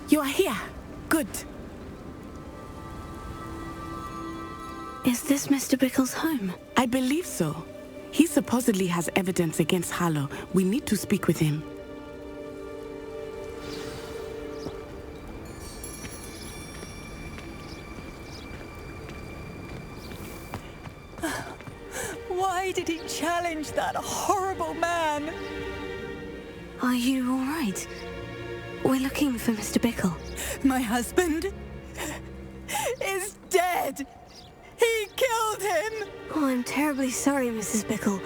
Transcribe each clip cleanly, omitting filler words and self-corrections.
You are here. Good. Is this Mr. Bickle's home? I believe so. He supposedly has evidence against Harlow. We need to speak with him. Why did he challenge that horrible man? Are you all right? We're looking for Mr. Bickle. My husband is dead. He killed him. Oh, I'm terribly sorry, Mrs. Bickle.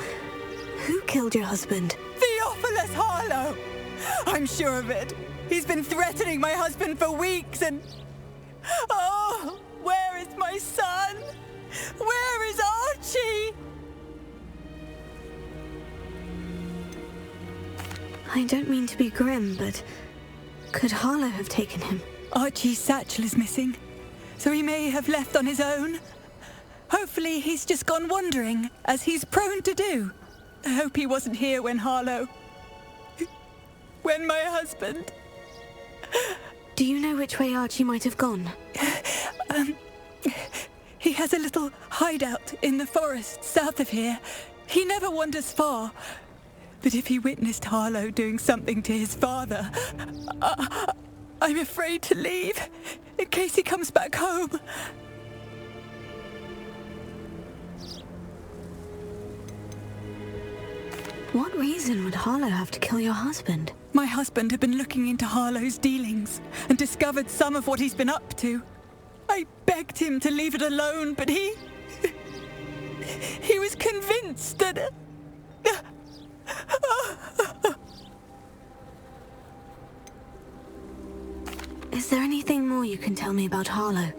Who killed your husband? Theophilus Harlow. I'm sure of it. He's been threatening my husband for weeks and... Oh, where is my son? Where is Archie? I don't mean to be grim, but could Harlow have taken him? Archie's satchel is missing, so he may have left on his own. Hopefully he's just gone wandering, as he's prone to do. I hope he wasn't here when when my husband... Do you know which way Archie might have gone? He has a little hideout in the forest south of here. He never wanders far. But if he witnessed Harlow doing something to his father, I'm afraid to leave, in case he comes back home. What reason would Harlow have to kill your husband? My husband had been looking into Harlow's dealings and discovered some of what he's been up to. I begged him to leave it alone, but he was convinced that... Is there anything more you can tell me about Harlow?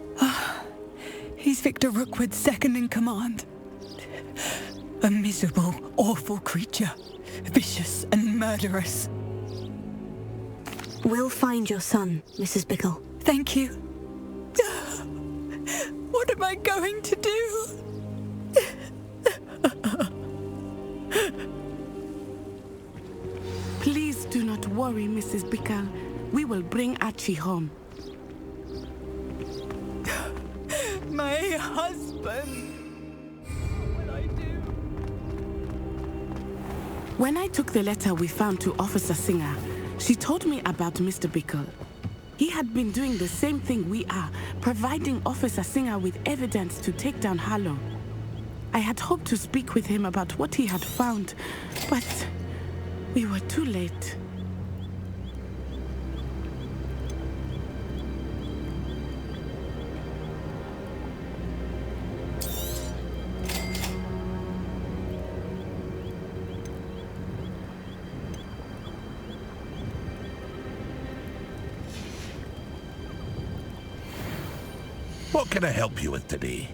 He's Victor Rookwood's second in command. A miserable, awful creature. Vicious and murderous. We'll find your son, Mrs. Bickle. Thank you. What am I going to do? Please do not worry, Mrs. Bickle. We will bring Archie home. My husband. What will I do? When I took the letter we found to Officer Singer, she told me about Mr. Bickle. He had been doing the same thing we are, providing Officer Singer with evidence to take down Harlow. I had hoped to speak with him about what he had found, but we were too late. What can I help you with today?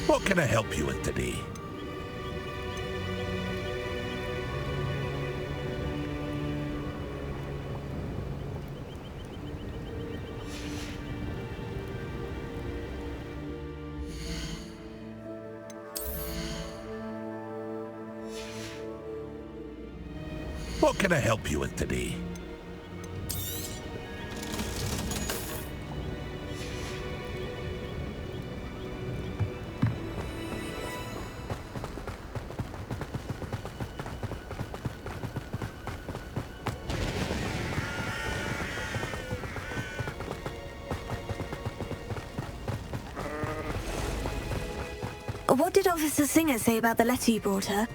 What can I help you with today? What can I help you with today? What did Officer Singer say about the letter you brought her?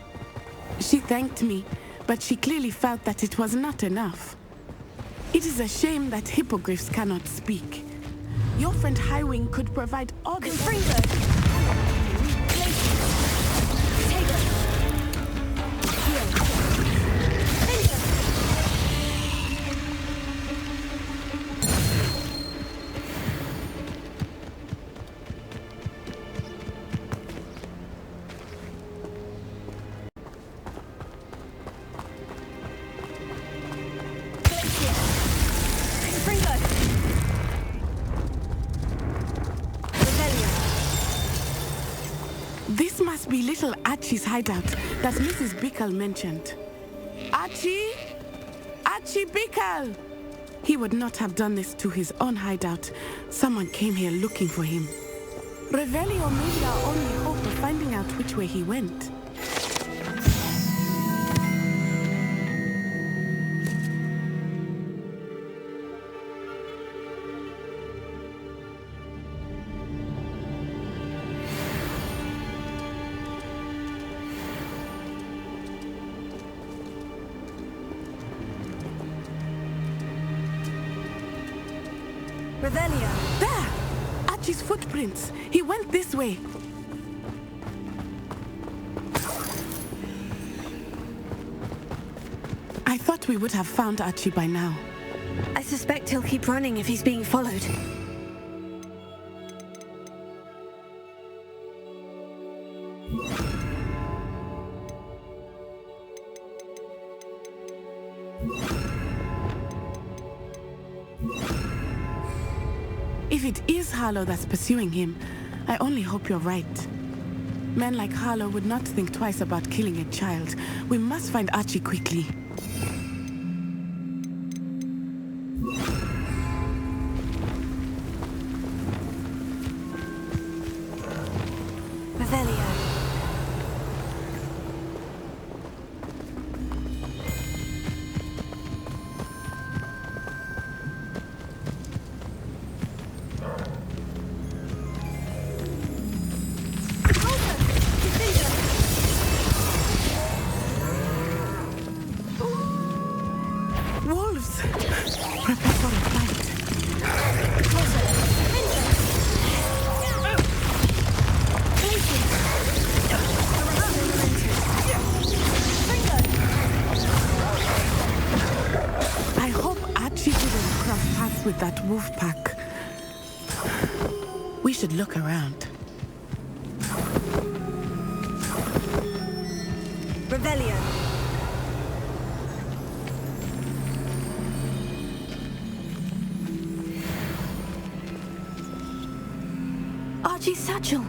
She thanked me, but she clearly felt that it was not enough. It is a shame that hippogriffs cannot speak. Your friend Highwing could provide all the... This must be little Archie's hideout that Mrs. Bickle mentioned. Archie? Archie Bickle! He would not have done this to his own hideout. Someone came here looking for him. Revelio may be our only hope of finding out which way he went. Revelio. There! Archie's footprints. He went this way. I thought we would have found Archie by now. I suspect he'll keep running if he's being followed. If it is Harlow that's pursuing him, I only hope you're right. Men like Harlow would not think twice about killing a child. We must find Archie quickly. Revelio. Wolves! Prepare for a fight. I hope Archie didn't cross paths with that wolf pack. We should look around. Revelio. Archie's satchel.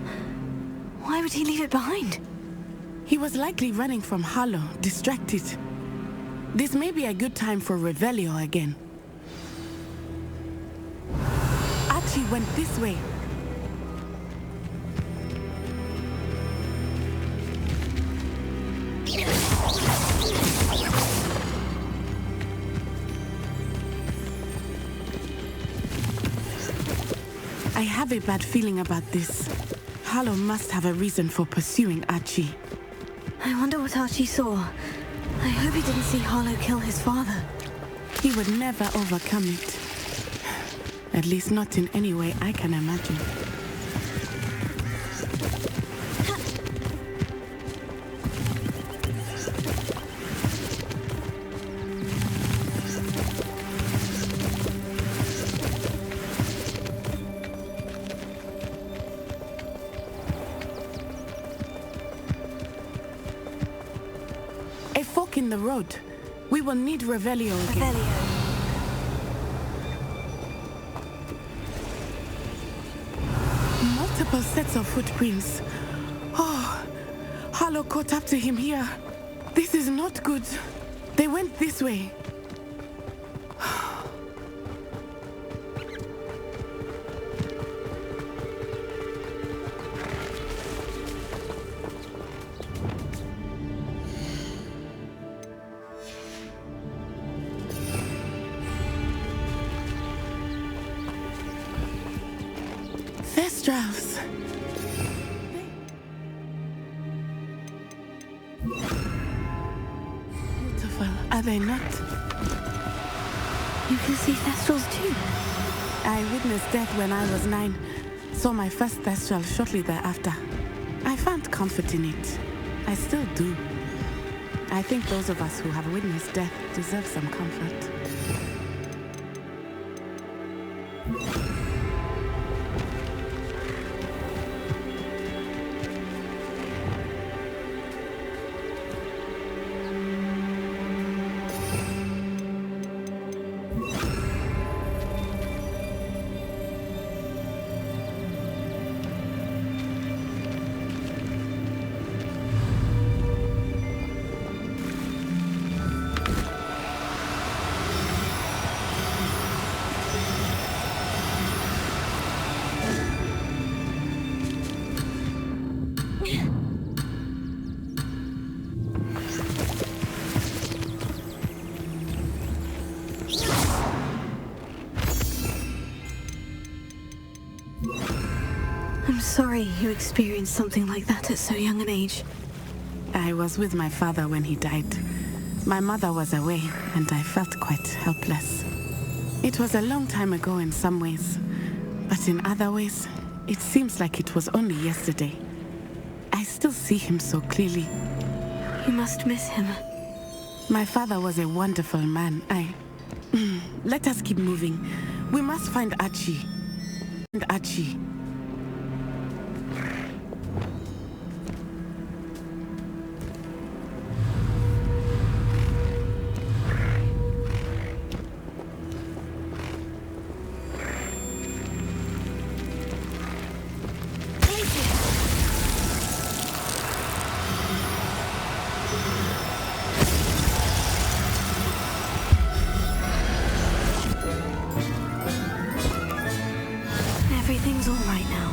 Why would he leave it behind? He was likely running from Harlow, distracted. This may be a good time for Revelio again. Archie went this way. I have a bad feeling about this. Harlow must have a reason for pursuing Archie. I wonder what Archie saw. I hope he didn't see Harlow kill his father. He would never overcome it. At least not in any way I can imagine. A fork in the road. We will need Revelio again. Revelio. Multiple sets of footprints. Oh, Harlow caught up to him here. This is not good. They went this way. Thestrals. Beautiful, are they not? You can see Thestrals too. I witnessed death when I was 9, saw my first thestral shortly thereafter. I found comfort in it. I still do. I think those of us who have witnessed death deserve some comfort. I'm sorry you experienced something like that at so young an age. I was with my father when he died. My mother was away, and I felt quite helpless. It was a long time ago in some ways, but in other ways, it seems like it was only yesterday. I still see him so clearly. You must miss him. My father was a wonderful man. Let us keep moving. We must find Archie. And Archie. Everything's all right now.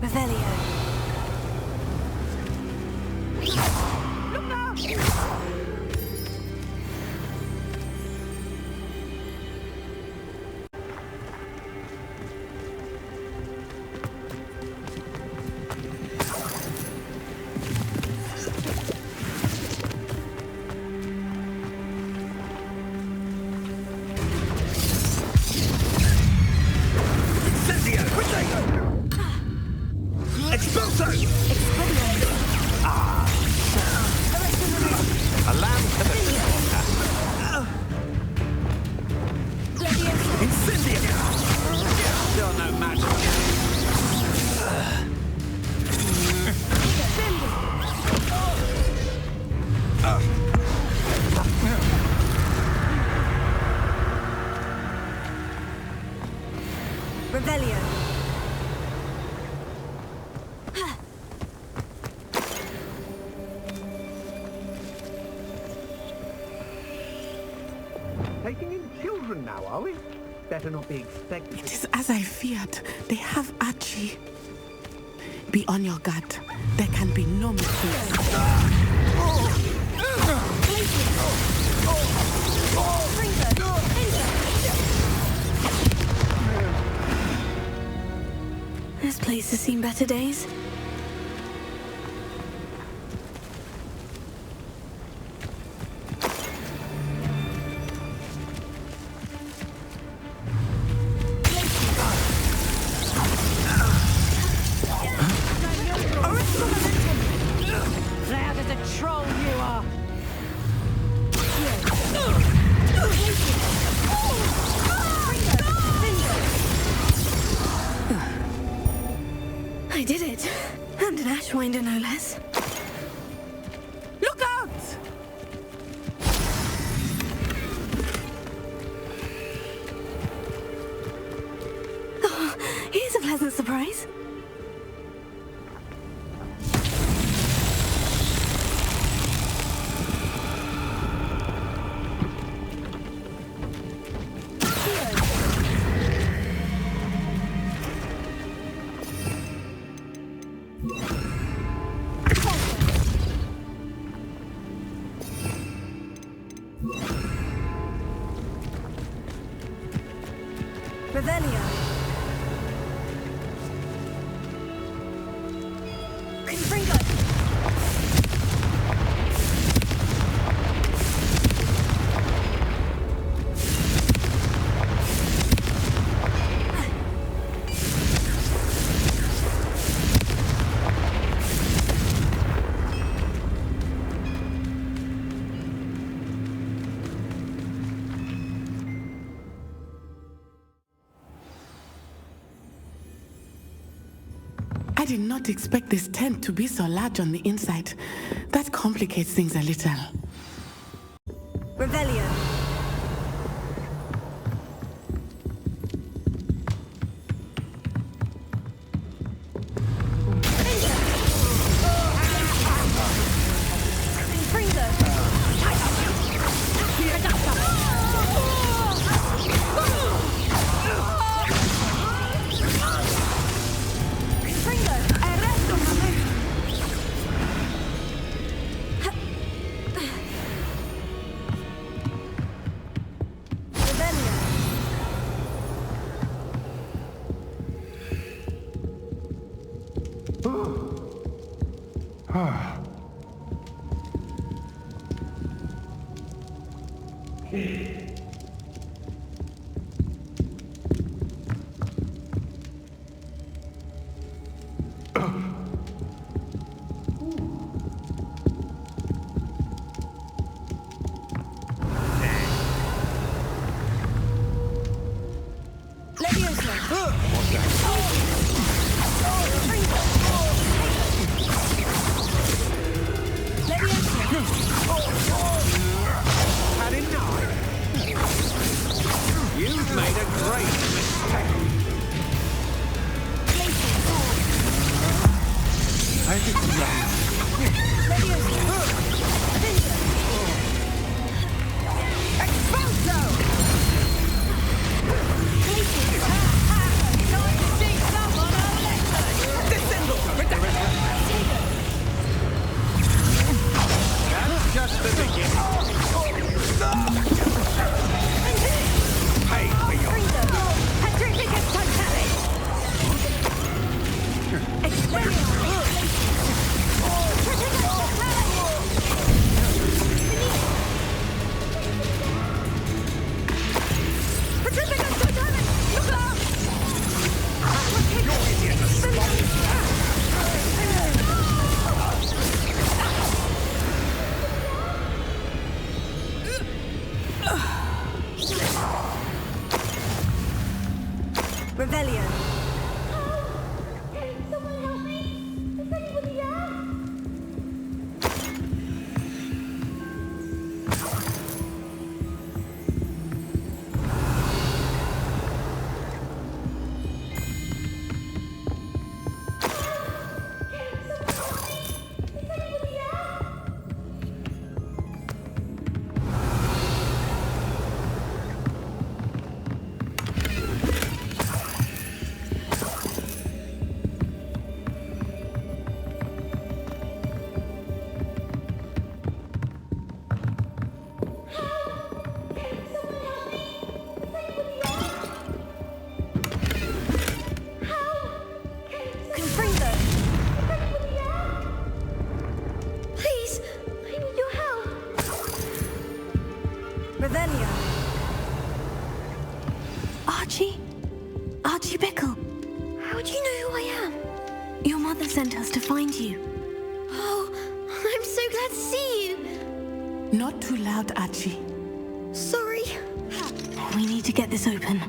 Revelio. Revelio. Taking in children now, are we? Better not be expected. It is as I feared. They have Archie. Be on your guard. There can be no mistakes. This place has seen better days. Loud as a troll you are! I did it. And an Ashwinder, no less. Look out! Oh, here's a pleasant surprise. Revelio. Confringo. I did not expect this tent to be so large on the inside. That complicates things a little. Revelio. You've made a great mistake. I didn't That's just the beginning. Pay for your... Revelio. Can someone help me? Is anybody there? Please, I need your help. Revelio. Archie? Archie Bickle. How do you know who I am? Your mother sent us to find you. Oh, I'm so glad to see you. Not too loud, Archie. Sorry. We need to get this open.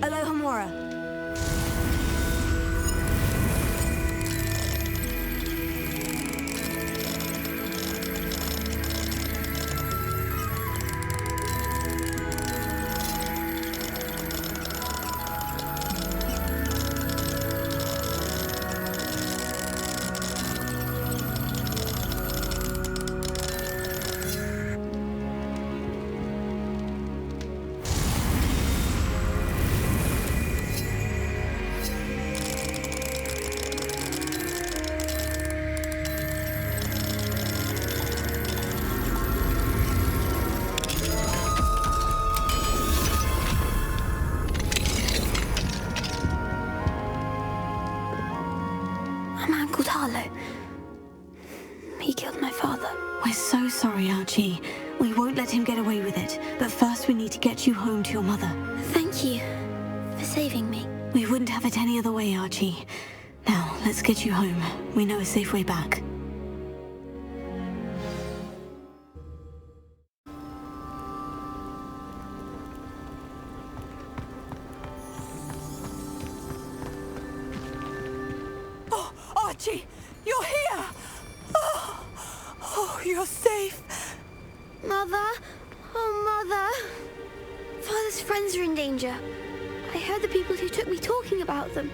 Aloha Mora. A man called Harlow. He killed my father. We're so sorry, Archie. We won't let him get away with it. But first we need to get you home to your mother. Thank you for saving me. We wouldn't have it any other way, Archie. Now, let's get you home. We know a safe way back. Mother! Oh, Mother! Father's friends are in danger. I heard the people who took me talking about them.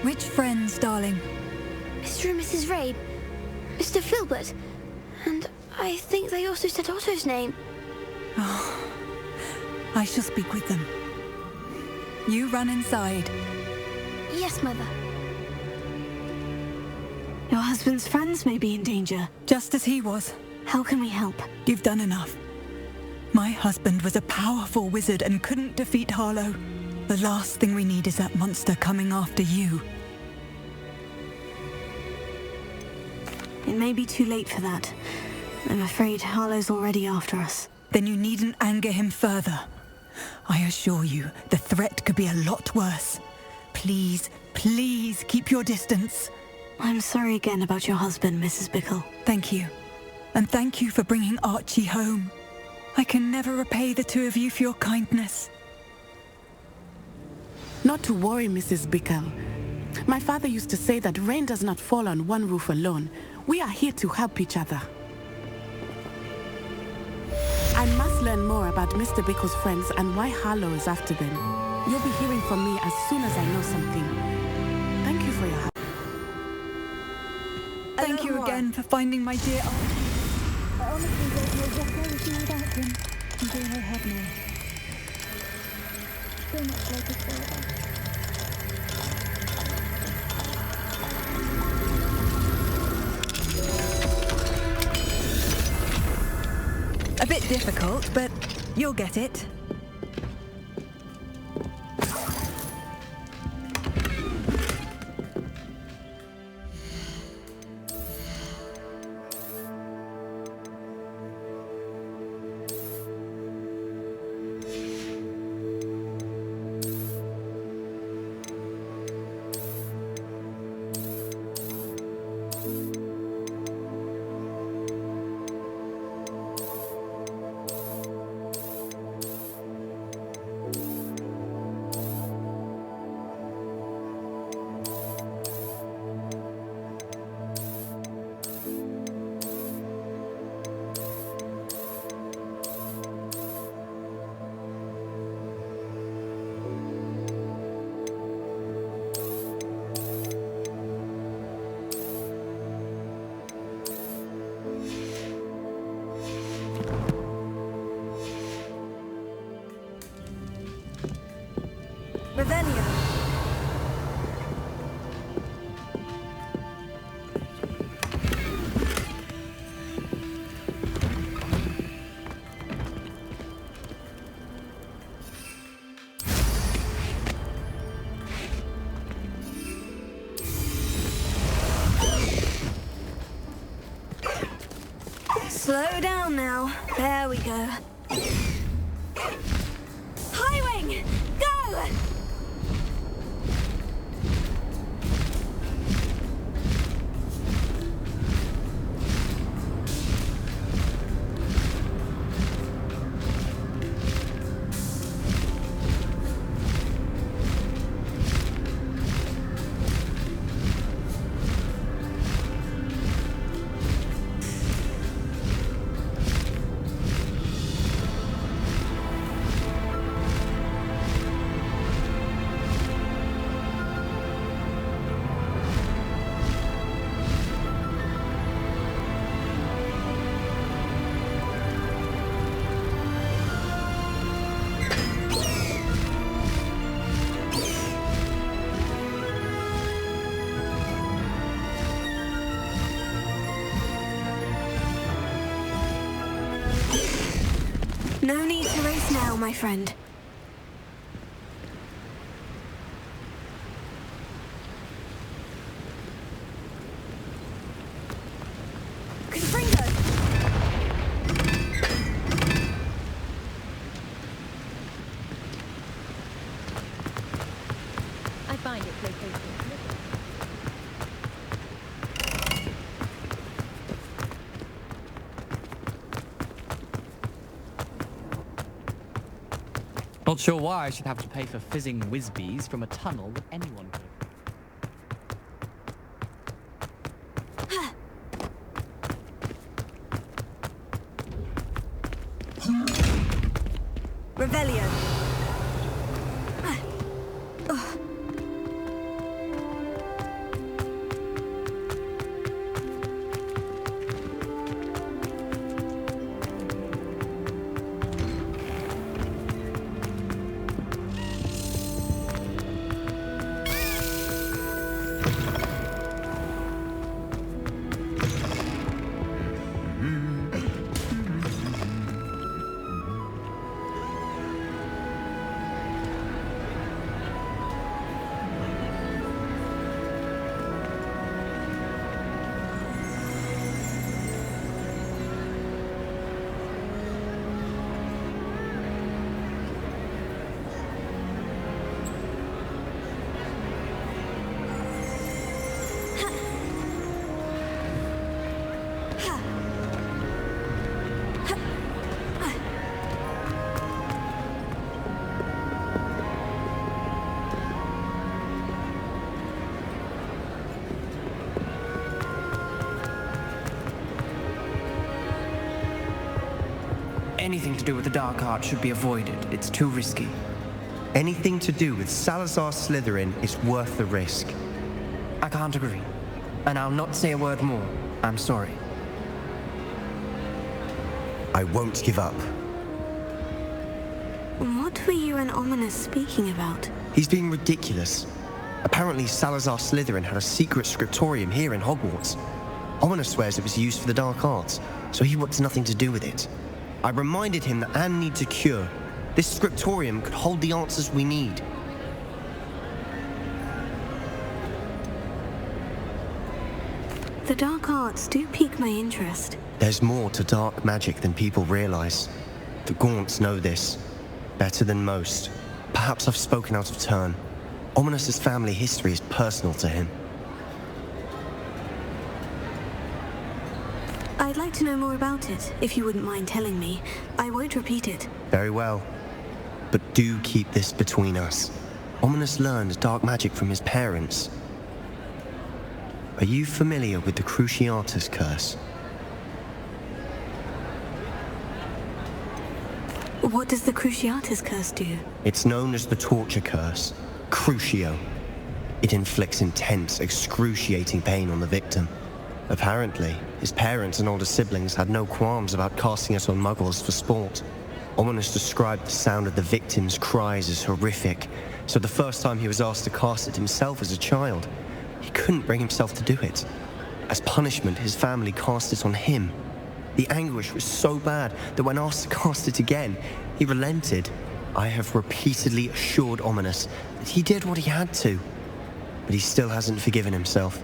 Which friends, darling? Mr. and Mrs. Rabe, Mr. Filbert, and I think they also said Otto's name. Oh, I shall speak with them. You run inside. Yes, Mother. Your husband's friends may be in danger. Just as he was. How can we help? You've done enough. My husband was a powerful wizard and couldn't defeat Harlow. The last thing we need is that monster coming after you. It may be too late for that. I'm afraid Harlow's already after us. Then you needn't anger him further. I assure you, the threat could be a lot worse. Please, please keep your distance. I'm sorry again about your husband, Mrs. Bickle. Thank you. And thank you for bringing Archie home. I can never repay the two of you for your kindness. Not to worry, Mrs. Bickle. My father used to say that rain does not fall on one roof alone. We are here to help each other. I must learn more about Mr. Bickle's friends and why Harlow is after them. You'll be hearing from me as soon as I know something. Thank you for your help. Thank you again for finding my dear Archie. I honestly don't know what I would do without him. Until I have now. So much like his father. A bit difficult, but you'll get it. Revelio. Slow down now. There we go. Highwing! Go! No need to race now, my friend. Confringo! I find it located. Not sure why I should have to pay for fizzing whiz-bees from a tunnel that anyone could. Revelio. Anything to do with the dark art should be avoided. It's too risky. Anything to do with Salazar Slytherin is worth the risk. I can't agree. And I'll not say a word more. I'm sorry. I won't give up. What were you and Ominous speaking about? He's being ridiculous. Apparently Salazar Slytherin had a secret scriptorium here in Hogwarts. Ominous swears it was used for the dark arts, so he wants nothing to do with it. I reminded him that Anne needs a cure. This scriptorium could hold the answers we need. The dark arts do pique my interest. There's more to dark magic than people realize. The Gaunts know this. Better than most. Perhaps I've spoken out of turn. Ominous's family history is personal to him. I'd like to know more about it, if you wouldn't mind telling me. I won't repeat it. Very well. But do keep this between us. Ominous learned dark magic from his parents. Are you familiar with the Cruciatus Curse? What does the Cruciatus Curse do? It's known as the Torture Curse. Crucio. It inflicts intense, excruciating pain on the victim. Apparently, his parents and older siblings had no qualms about casting it on muggles for sport. Ominous described the sound of the victim's cries as horrific, so the first time he was asked to cast it himself as a child, he couldn't bring himself to do it. As punishment, his family cast it on him. The anguish was so bad that when asked to cast it again, he relented. I have repeatedly assured Ominous that he did what he had to, but he still hasn't forgiven himself.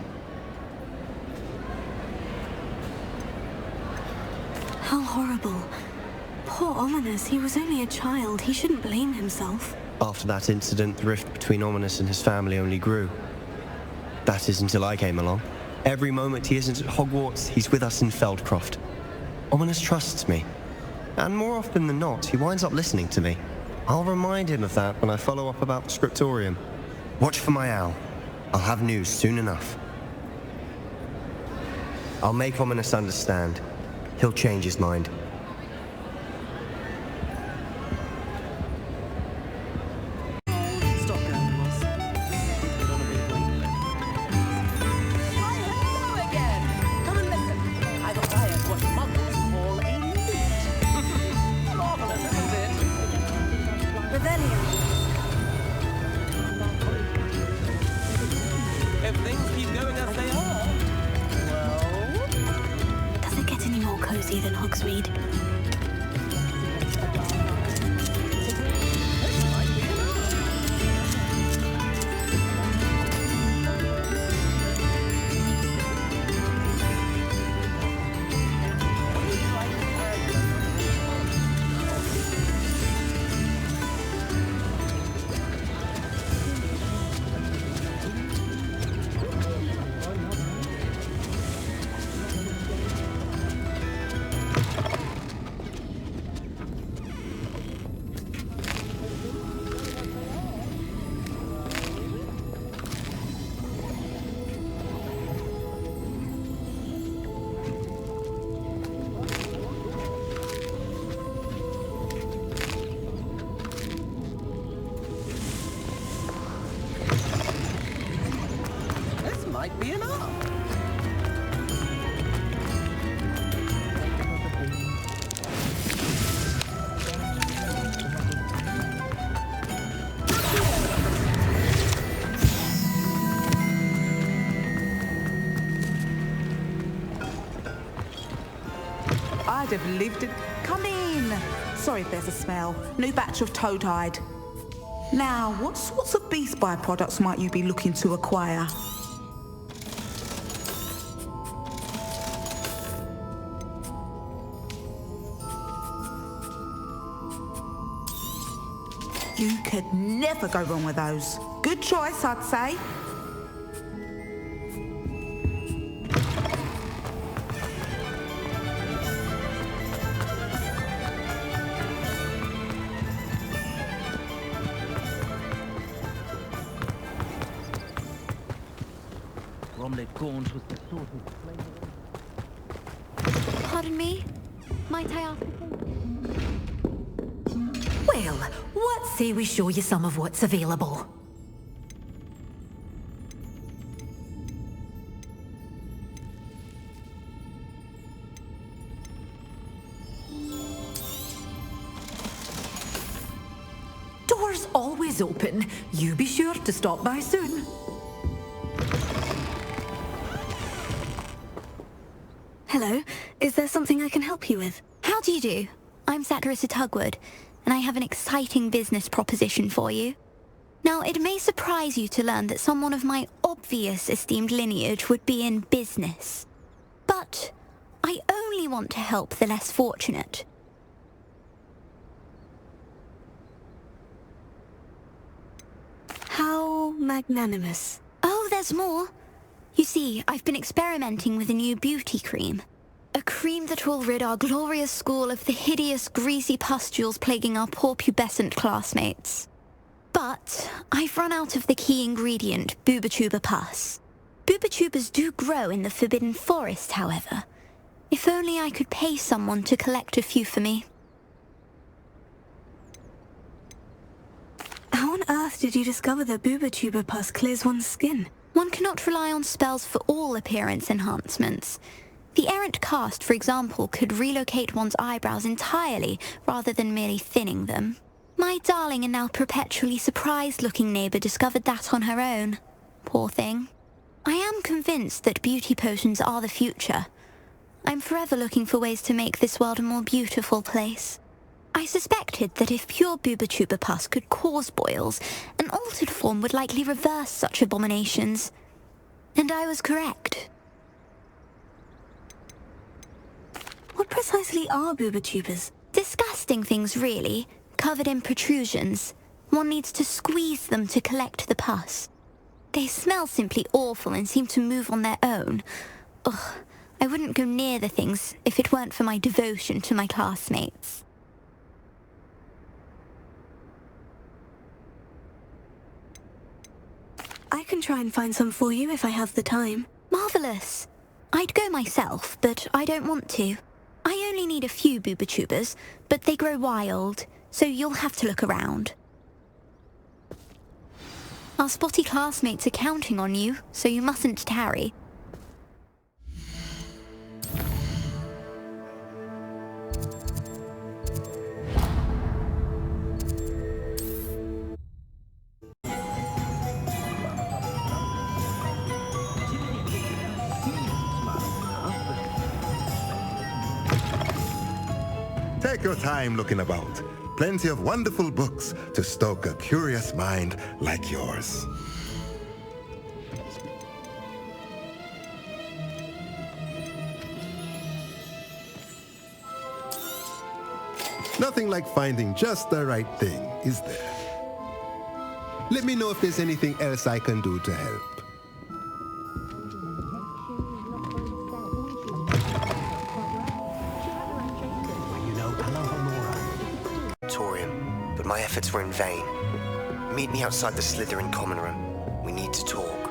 How horrible. Poor Ominous, he was only a child. He shouldn't blame himself. After that incident, the rift between Ominous and his family only grew. That is until I came along. Every moment he isn't at Hogwarts, he's with us in Feldcroft. Ominous trusts me. And more often than not, he winds up listening to me. I'll remind him of that when I follow up about the scriptorium. Watch for my owl. I'll have news soon enough. I'll make Ominous understand. He'll change his mind. If things keep going as they are, well... Does it get any more cozy than Hogsmeade? have lived... Come in. Sorry if there's a smell. New batch of toad hide. Now, what sorts of beast byproducts might you be looking to acquire? You could never go wrong with those. Good choice, I'd say. Pardon me? Might I ask? Well, what say we show you some of what's available? Doors always open. You be sure to stop by soon. Hello, is there something I can help you with? How do you do? I'm Zacharyssa Tugwood, and I have an exciting business proposition for you. Now, it may surprise you to learn that someone of my obvious esteemed lineage would be in business. But I only want to help the less fortunate. How magnanimous. Oh, there's more. You see, I've been experimenting with a new beauty cream. A cream that will rid our glorious school of the hideous, greasy pustules plaguing our poor pubescent classmates. But I've run out of the key ingredient, boobotuber pus. Boobotubers do grow in the Forbidden Forest, however. If only I could pay someone to collect a few for me. How on earth did you discover that boobotuber pus clears one's skin? One cannot rely on spells for all appearance enhancements. The errant cast, for example, could relocate one's eyebrows entirely rather than merely thinning them. My darling and now perpetually surprised-looking neighbour discovered that on her own. Poor thing. I am convinced that beauty potions are the future. I'm forever looking for ways to make this world a more beautiful place. I suspected that if pure boobotuber pus could cause boils, an altered form would likely reverse such abominations. And I was correct. What precisely are boobotubers? Disgusting things, really, covered in protrusions. One needs to squeeze them to collect the pus. They smell simply awful and seem to move on their own. Ugh, I wouldn't go near the things if it weren't for my devotion to my classmates. I can try and find some for you if I have the time. Marvellous. I'd go myself, but I don't want to. I only need a few boobotubers, but they grow wild, so you'll have to look around. Our spotty classmates are counting on you, so you mustn't tarry. Take your time looking about. Plenty of wonderful books to stoke a curious mind like yours. Nothing like finding just the right thing, is there? Let me know if there's anything else I can do to help. But my efforts were in vain. Meet me outside the Slytherin common room. We need to talk.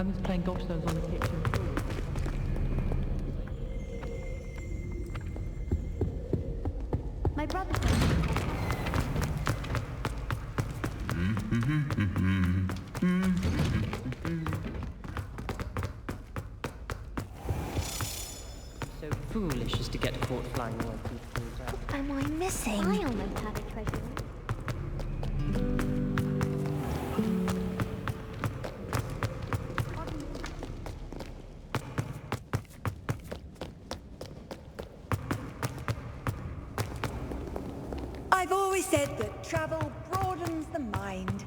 Simon's playing gobstones on the kitchen floor. My brother So foolish as to get caught flying away from the pool down. What am I missing? I almost had a treasure. I've always said that travel broadens the mind.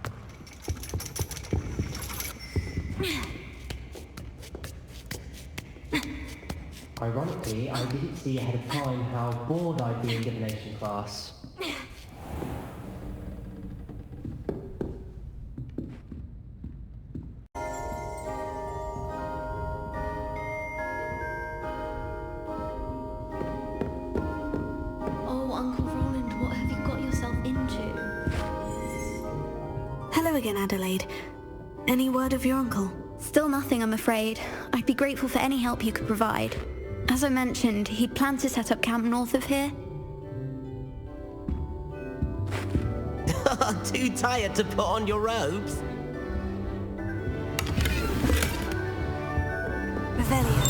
Ironically, I didn't see ahead of time how bored I'd be in divination class. Oh, Uncle Roland, what have you got yourself into? Hello again, Adelaide. Any word of your uncle? Still nothing, I'm afraid. I'd be grateful for any help you could provide. As I mentioned, he'd planned to set up camp north of here. Too tired to put on your robes? Revelio.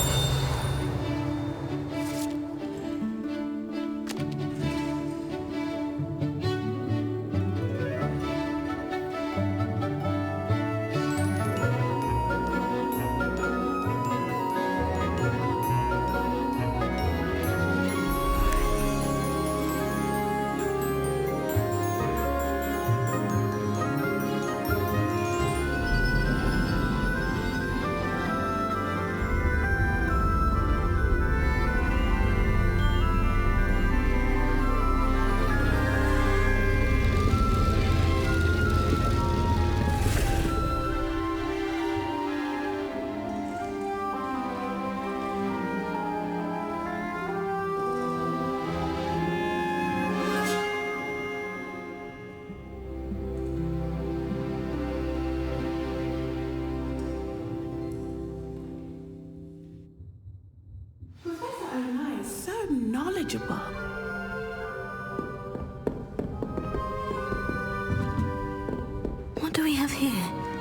knowledgeable. What do we have here?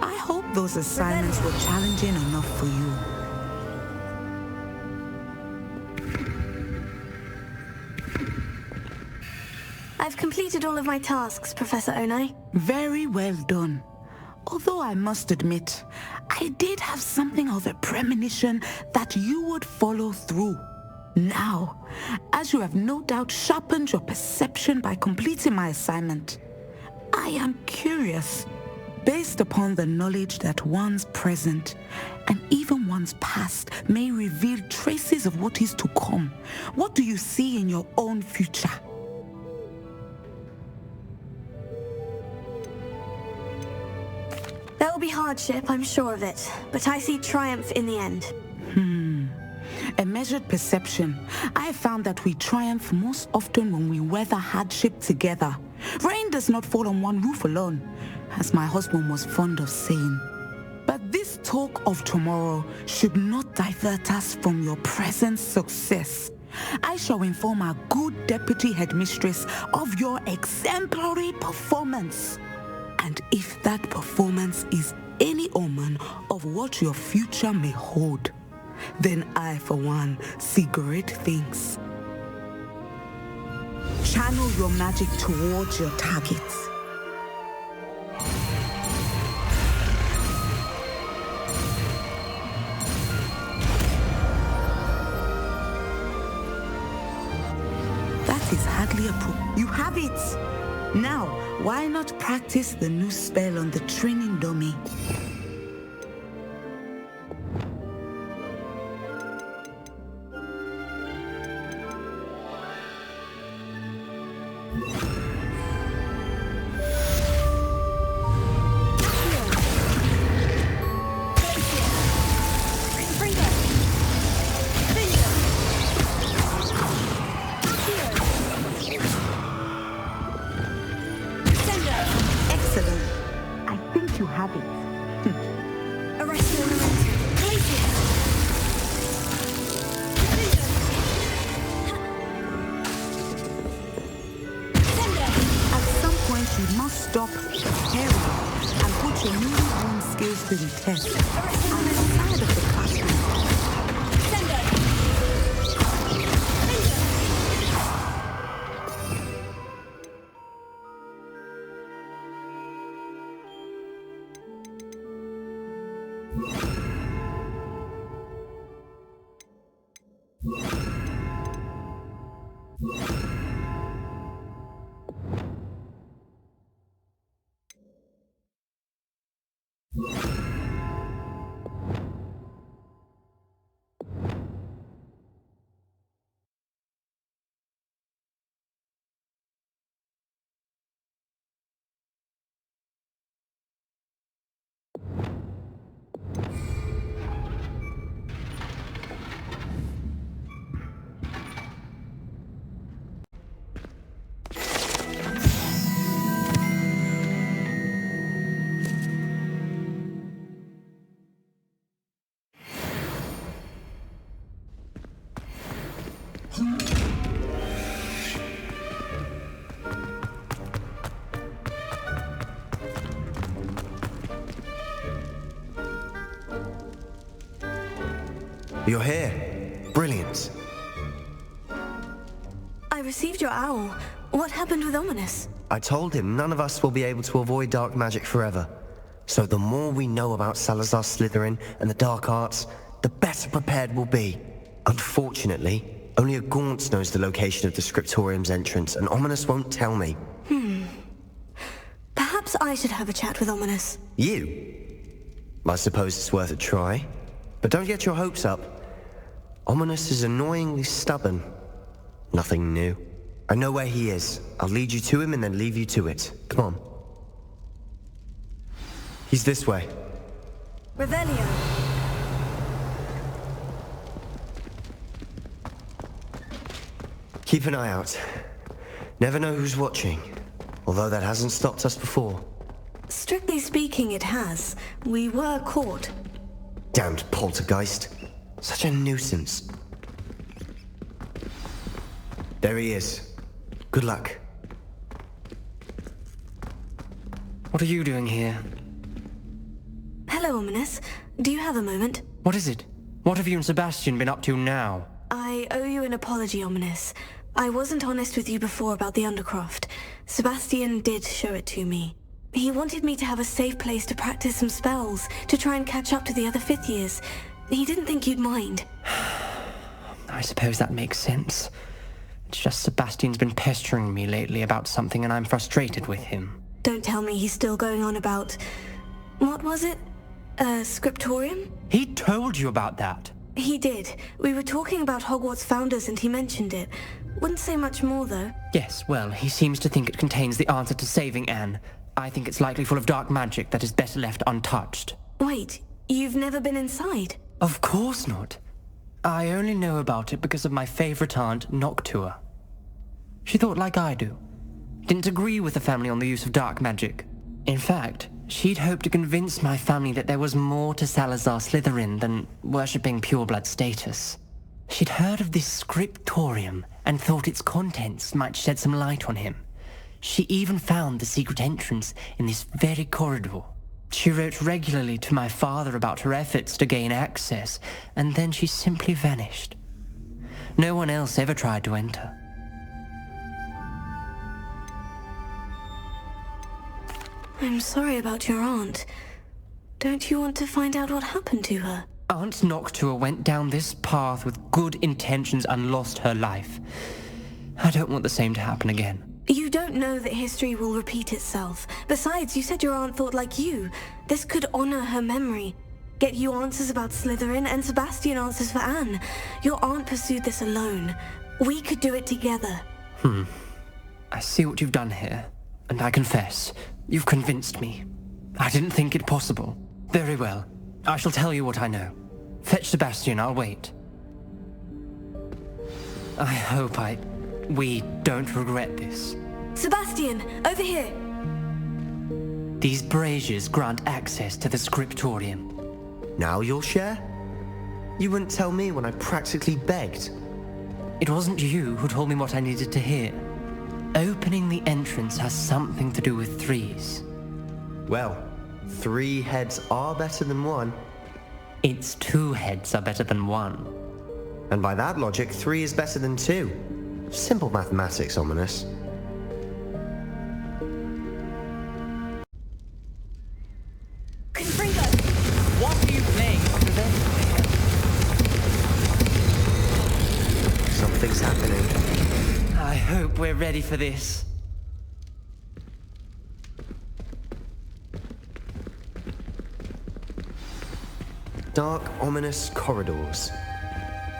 I hope those assignments were challenging enough for you. I've completed all of my tasks, Professor Onai. Very well done. Although I must admit, I did have something of a premonition that you would follow through. Now, as you have no doubt sharpened your perception by completing my assignment, I am curious, based upon the knowledge that one's present and even one's past may reveal traces of what is to come. What do you see in your own future? There will be hardship, I'm sure of it, but I see triumph in the end. A measured perception. I have found that we triumph most often when we weather hardship together. Rain does not fall on one roof alone, as my husband was fond of saying. But this talk of tomorrow should not divert us from your present success. I shall inform our good deputy headmistress of your exemplary performance. And if that performance is any omen of what your future may hold, then I, for one, see great things. Channel your magic towards your targets. That is hardly a proof. You have it! Now, why not practice the new spell on the training dummy? Arrest ornament. stop caring and put your newly honed skills to the test outside of the classroom. You're here. Brilliant. I received your owl. What happened with Ominous? I told him none of us will be able to avoid dark magic forever. So the more we know about Salazar Slytherin and the dark arts, the better prepared we'll be. Unfortunately, only a Gaunt knows the location of the Scriptorium's entrance, and Ominous won't tell me. Perhaps I should have a chat with Ominous. You? I suppose it's worth a try. But don't get your hopes up. Ominous is annoyingly stubborn. Nothing new. I know where he is. I'll lead you to him and then leave you to it. Come on. He's this way. Revelio. Keep an eye out. Never know who's watching. Although that hasn't stopped us before. Strictly speaking, it has. We were caught. Damned poltergeist. Such a nuisance. There he is. Good luck. What are you doing here? Hello, Ominous. Do you have a moment? What is it? What have you and Sebastian been up to now? I owe you an apology, Ominous. I wasn't honest with you before about the Undercroft. Sebastian did show it to me. He wanted me to have a safe place to practice some spells, to try and catch up to the other fifth years. He didn't think you'd mind. I suppose that makes sense. It's just Sebastian's been pestering me lately about something and I'm frustrated with him. Don't tell me he's still going on about... What was it? Scriptorium? He told you about that? He did. We were talking about Hogwarts founders and he mentioned it. Wouldn't say much more, though. Yes, well, he seems to think it contains the answer to saving Anne. I think it's likely full of dark magic that is better left untouched. Wait, you've never been inside? Of course not. I only know about it because of my favorite aunt, Noctua. She thought like I do. Didn't agree with the family on the use of dark magic. In fact, she'd hoped to convince my family that there was more to Salazar Slytherin than worshipping pureblood status. She'd heard of this scriptorium and thought its contents might shed some light on him. She even found the secret entrance in this very corridor. She wrote regularly to my father about her efforts to gain access, and then she simply vanished. No one else ever tried to enter. I'm sorry about your aunt. Don't you want to find out what happened to her? Aunt Noctua went down this path with good intentions and lost her life. I don't want the same to happen again. You don't know that history will repeat itself. Besides, you said your aunt thought like you. This could honor her memory. Get you answers about Slytherin and Sebastian answers for Anne. Your aunt pursued this alone. We could do it together. I see what you've done here, and I confess, you've convinced me. I didn't think it possible. Very well. I shall tell you what I know. Fetch Sebastian, I'll wait. I hope we don't regret this. Sebastian, over here! These braziers grant access to the scriptorium. Now you'll share? You wouldn't tell me when I practically begged. It wasn't you who told me what I needed to hear. Opening the entrance has something to do with threes. Well, 3 heads are better than 1. It's 2 heads are better than 1. And by that logic, 3 is better than 2. Simple mathematics, Ominous. What are you playing? Something's happening. I hope we're ready for this. Dark, ominous corridors.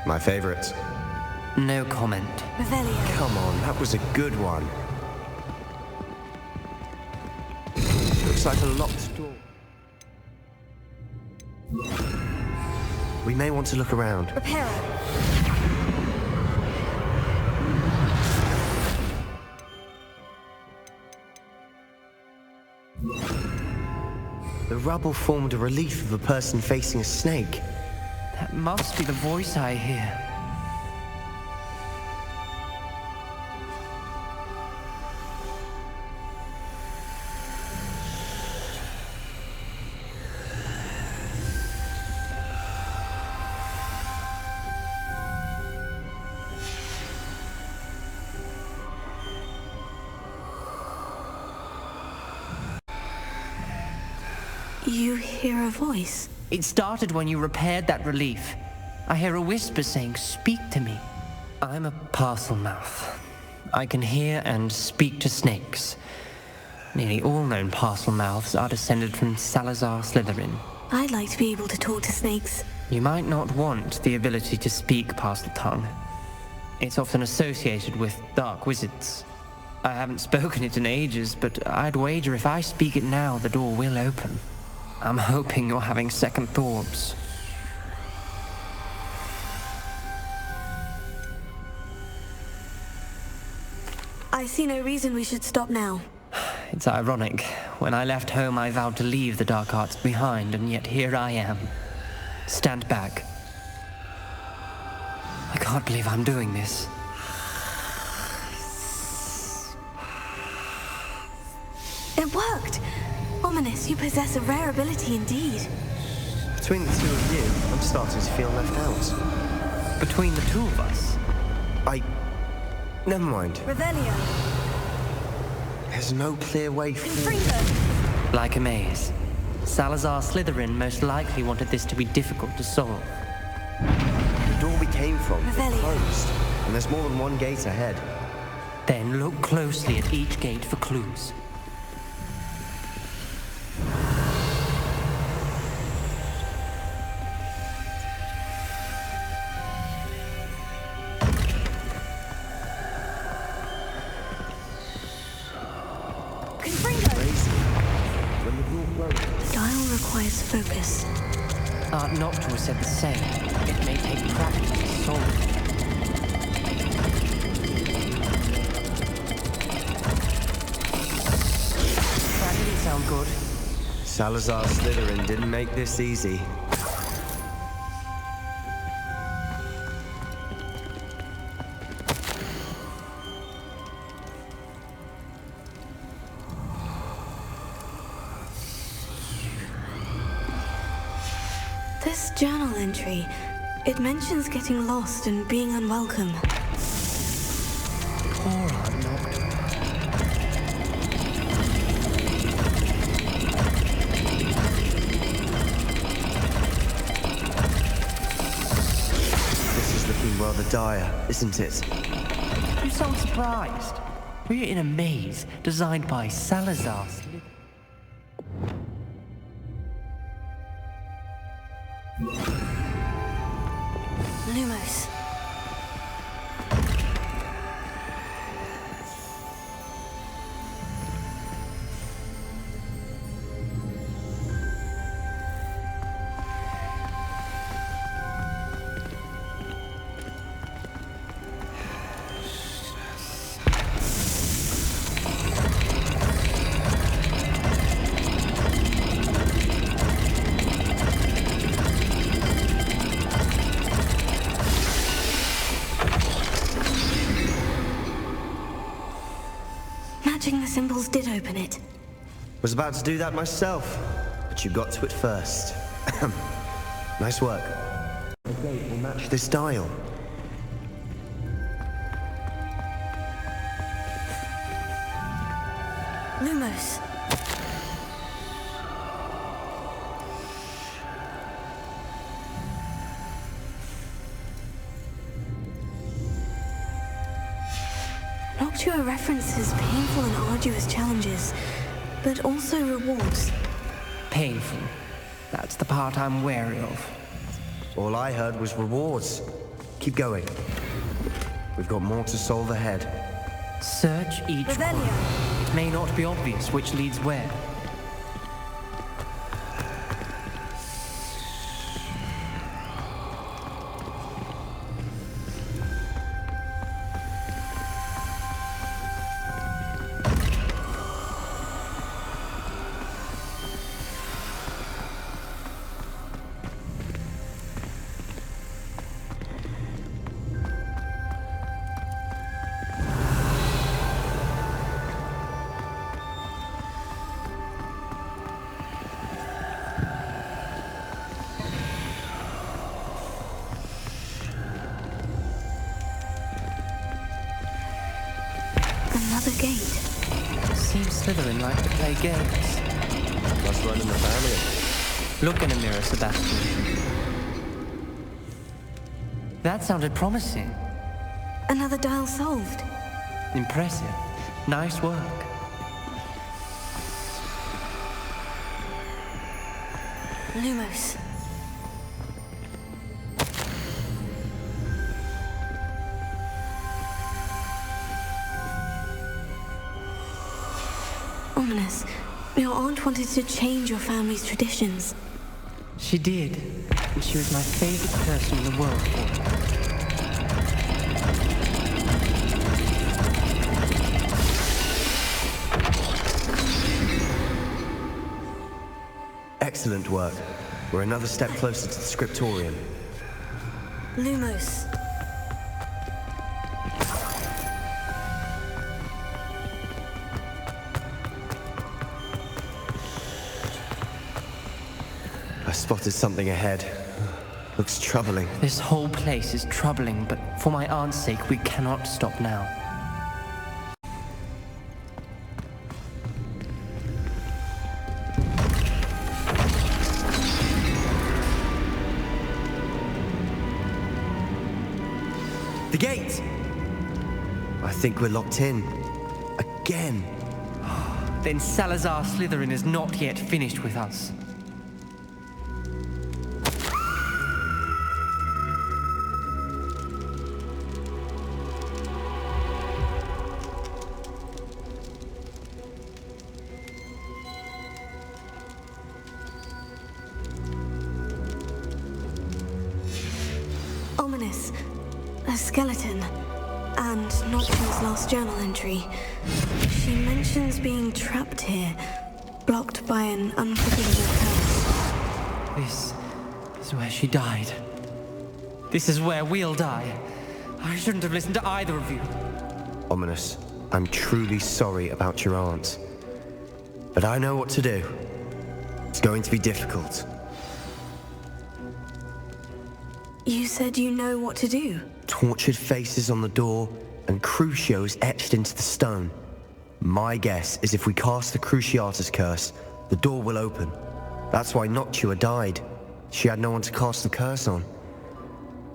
My favorite. No comment. Revelio. Come on, that was a good one. Looks like a locked door. We may want to look around. Reparo. The rubble formed a relief of a person facing a snake. That must be the voice I hear. You hear a voice? It started when you repaired that relief. I hear a whisper saying, "Speak to me." I'm a parcel mouth. I can hear and speak to snakes. Nearly all known parcel mouths are descended from Salazar Slytherin. I'd like to be able to talk to snakes. You might not want the ability to speak parcel tongue. It's often associated with dark wizards. I haven't spoken it in ages, but I'd wager if I speak it now, the door will open. I'm hoping you're having second thoughts. I see no reason we should stop now. It's ironic. When I left home, I vowed to leave the dark arts behind, and yet here I am. Stand back. I can't believe I'm doing this. It worked! Ominous, you possess a rare ability indeed. Between the two of you, I'm starting to feel left out. Between the two of us? Never mind. Revelio. There's no clear way forward. Like a maze. Salazar Slytherin most likely wanted this to be difficult to solve. The door we came from is Revelio. closed, and there's more than one gate ahead. Then look closely at each gate for clues. The dial requires focus. Art Noctua said the same. It may take practice to solve it. That didn't sound good. Salazar Slytherin didn't make this easy. This journal entry, it mentions getting lost and being unwelcome. Poor Art Noctua. This is looking rather dire, isn't it? You sound surprised. We're in a maze designed by Salazar Slytherin. Lumos. spells did open it. Was about to do that myself, but you got to it first. Nice work. The gate will match this dial. Lumos. Noctua references painful and arduous challenges, but also rewards. Painful. That's the part I'm wary of. All I heard was rewards. Keep going. We've got more to solve ahead. Search each one. It may not be obvious which leads where. Another gate. Seems Slytherin like to play games. Must run in the family. Look in a mirror, Sebastian. That sounded promising. Another dial solved. Impressive. Nice work. Lumos. Ominous. Your aunt wanted to change your family's traditions. She did. And she was my favorite person in the world for it. Excellent work. We're another step closer to the scriptorium. Lumos. I spotted something ahead. Looks troubling. This whole place is troubling, but for my aunt's sake, we cannot stop now. The gate! I think we're locked in. Again. Then Salazar Slytherin is not yet finished with us. Ominous. A skeleton. And Noctua's last journal entry. She mentions being trapped here, blocked by an unforgivable curse. This is where she died. This is where we'll die. I shouldn't have listened to either of you. Ominous, I'm truly sorry about your aunt. But I know what to do. It's going to be difficult. You said you know what to do. Tortured faces on the door and Crucios etched into the stone. My guess is if we cast the Cruciatus curse, the door will open. That's why Noctua died. She had no one to cast the curse on.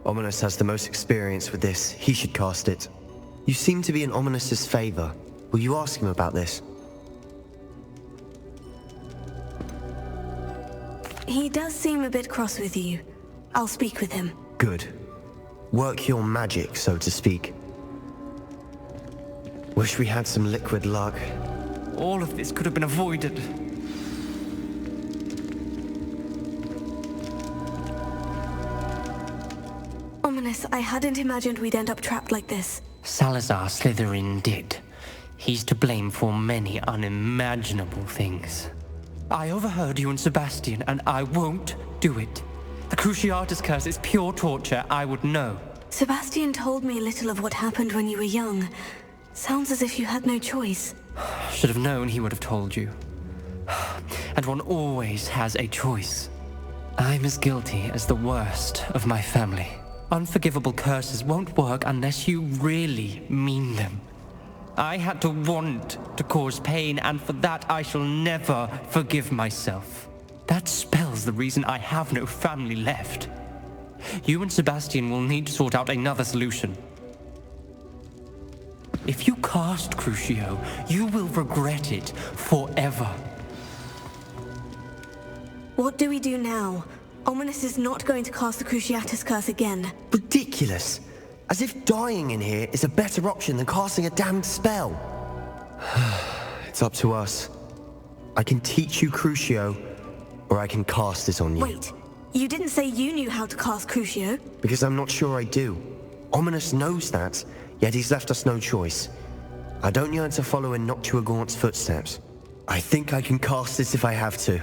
Ominous has the most experience with this. He should cast it. You seem to be in Ominous's favor. Will you ask him about this? He does seem a bit cross with you. I'll speak with him. Good. Work your magic, so to speak. Wish we had some liquid luck. All of this could have been avoided. Ominous, I hadn't imagined we'd end up trapped like this. Salazar Slytherin did. He's to blame for many unimaginable things. I overheard you and Sebastian, and I won't do it. The Cruciatus curse is pure torture. I would know. Sebastian told me little of what happened when you were young. Sounds as if you had no choice. Should have known he would have told you. And one always has a choice. I'm as guilty as the worst of my family. Unforgivable curses won't work unless you really mean them. I had to want to cause pain, and for that I shall never forgive myself. That spell's the reason I have no family left. You and Sebastian will need to sort out another solution. If you cast Crucio, you will regret it forever. What do we do now? Ominous is not going to cast the Cruciatus curse again. Ridiculous. As if dying in here is a better option than casting a damned spell. It's up to us. I can teach you Crucio, or I can cast it on you. Wait, you didn't say you knew how to cast Crucio? Because I'm not sure I do. Ominous knows that, yet he's left us no choice. I don't yearn to follow in Noctua Gaunt's footsteps. I think I can cast it if I have to.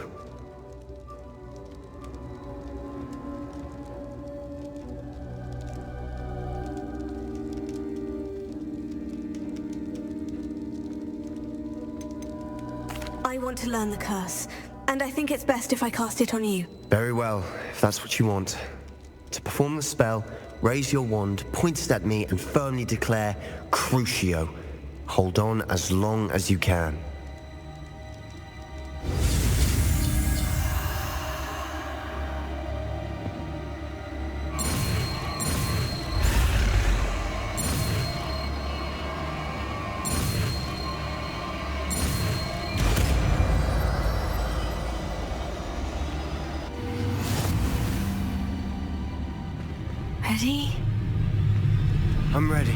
I want to learn the curse, and I think it's best if I cast it on you. Very well, if that's what you want. To perform the spell, raise your wand, point it at me, and firmly declare Crucio. Hold on as long as you can. Ready? I'm ready.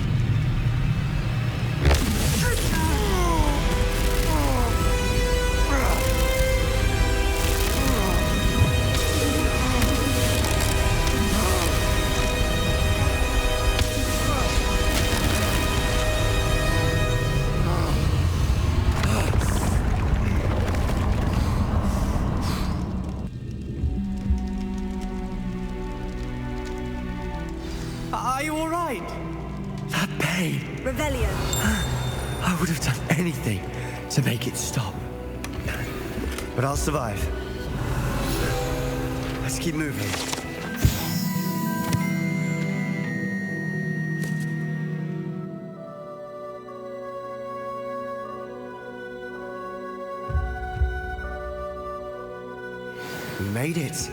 Are you all right? That pain. Revelio. I would have done anything to make it stop. But I'll survive. Let's keep moving. We made it.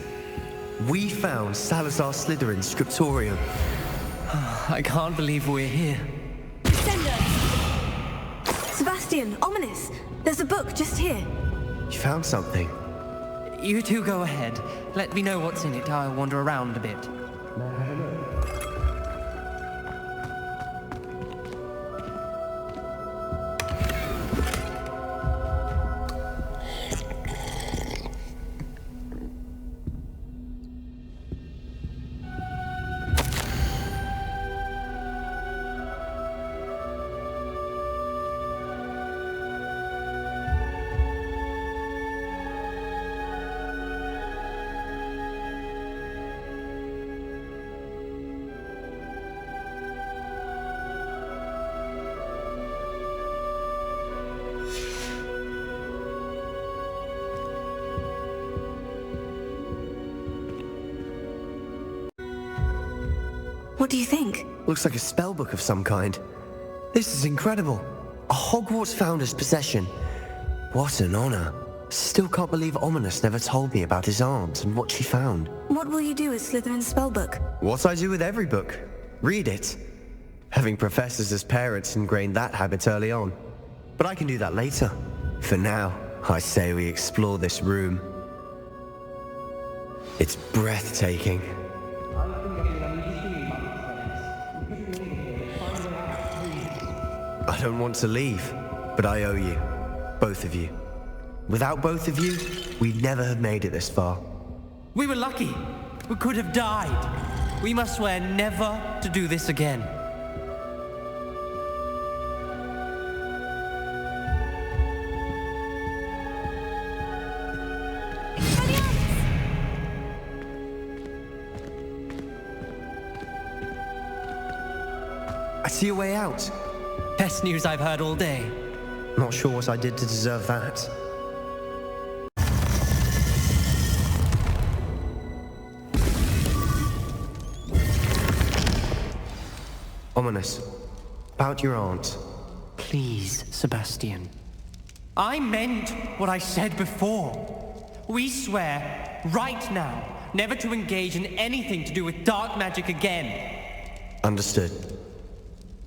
We found Salazar Slytherin's scriptorium. I can't believe we're here. Sebastian, Ominous, there's a book just here. You found something. You two go ahead. Let me know what's in it. I'll wander around a bit. What do you think? Looks like a spellbook of some kind. This is incredible. A Hogwarts founder's possession. What an honor. Still can't believe Ominous never told me about his aunt and what she found. What will you do with Slytherin's spellbook? What I do with every book. Read it. Having professors as parents ingrained that habit early on. But I can do that later. For now, I say we explore this room. It's breathtaking. I don't want to leave, but I owe you. Both of you. Without both of you, we'd never have made it this far. We were lucky. We could have died. We must swear never to do this again. I see a way out. Best news I've heard all day. Not sure what I did to deserve that. Ominous. About your aunt. Please, Sebastian. I meant what I said before. We swear, right now, never to engage in anything to do with dark magic again. Understood.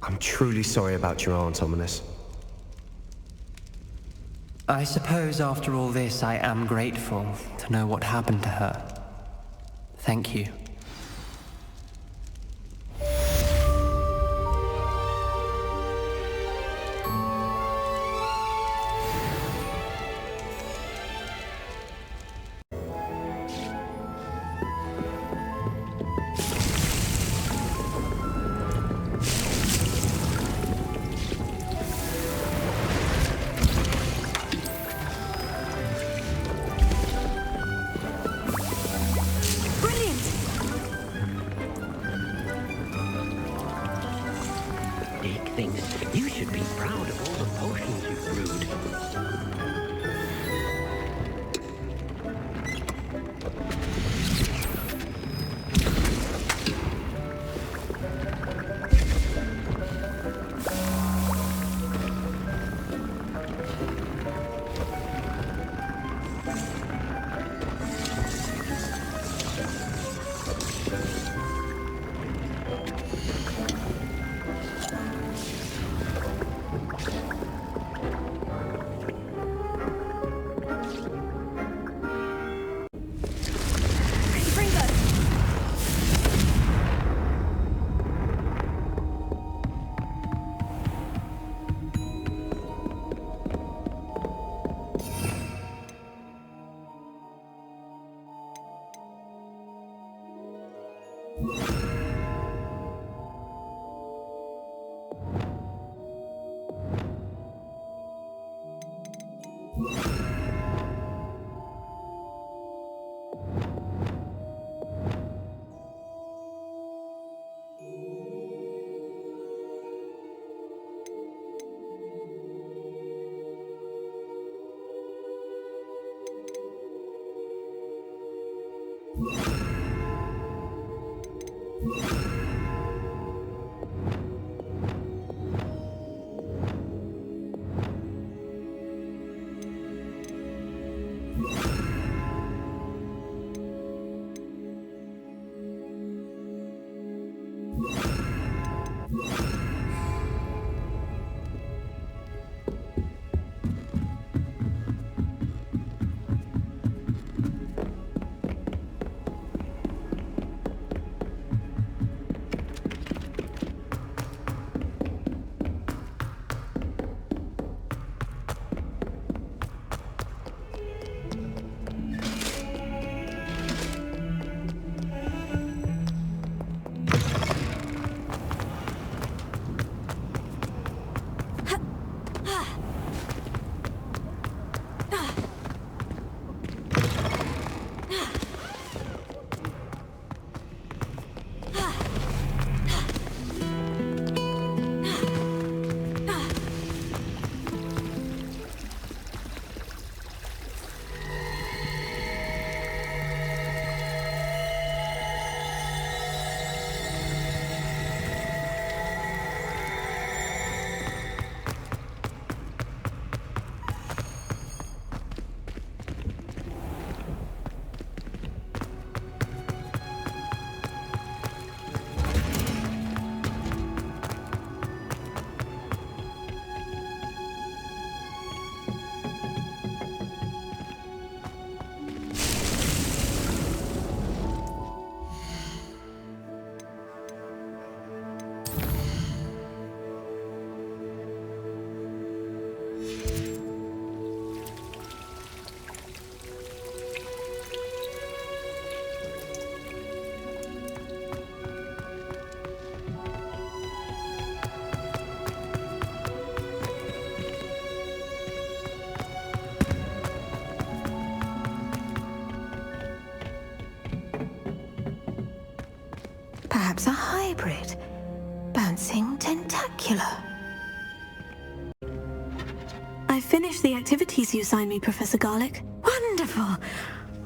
I'm truly sorry about your aunt, Ominous. I suppose after all this, I am grateful to know what happened to her. Thank you. You should be proud of all the potions you've brewed. Perhaps a hybrid. Bouncing tentacular. finished the activities you assigned me, Professor Garlick. Wonderful!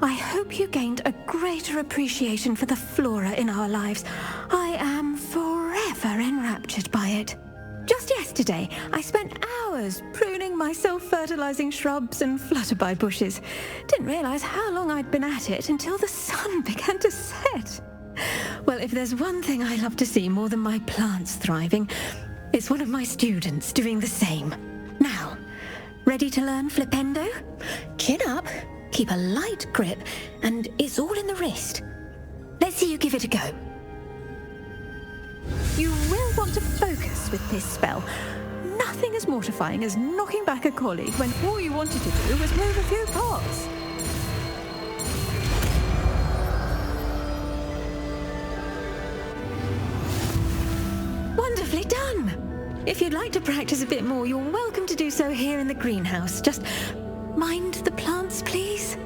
I hope you gained a greater appreciation for the flora in our lives. I am forever enraptured by it. Just yesterday, I spent hours pruning my self-fertilizing shrubs and flutterby bushes. Didn't realize how long I'd been at it until the sun began to set. Well, if there's one thing I love to see more than my plants thriving, it's one of my students doing the same. Now, ready to learn Flipendo? Chin up, keep a light grip, and it's all in the wrist. Let's see you give it a go. You will want to focus with this spell. Nothing as mortifying as knocking back a colleague when all you wanted to do was move a few pots. Wonderfully done! If you'd like to practice a bit more, you're welcome to do so here in the greenhouse. Just mind the plants, please.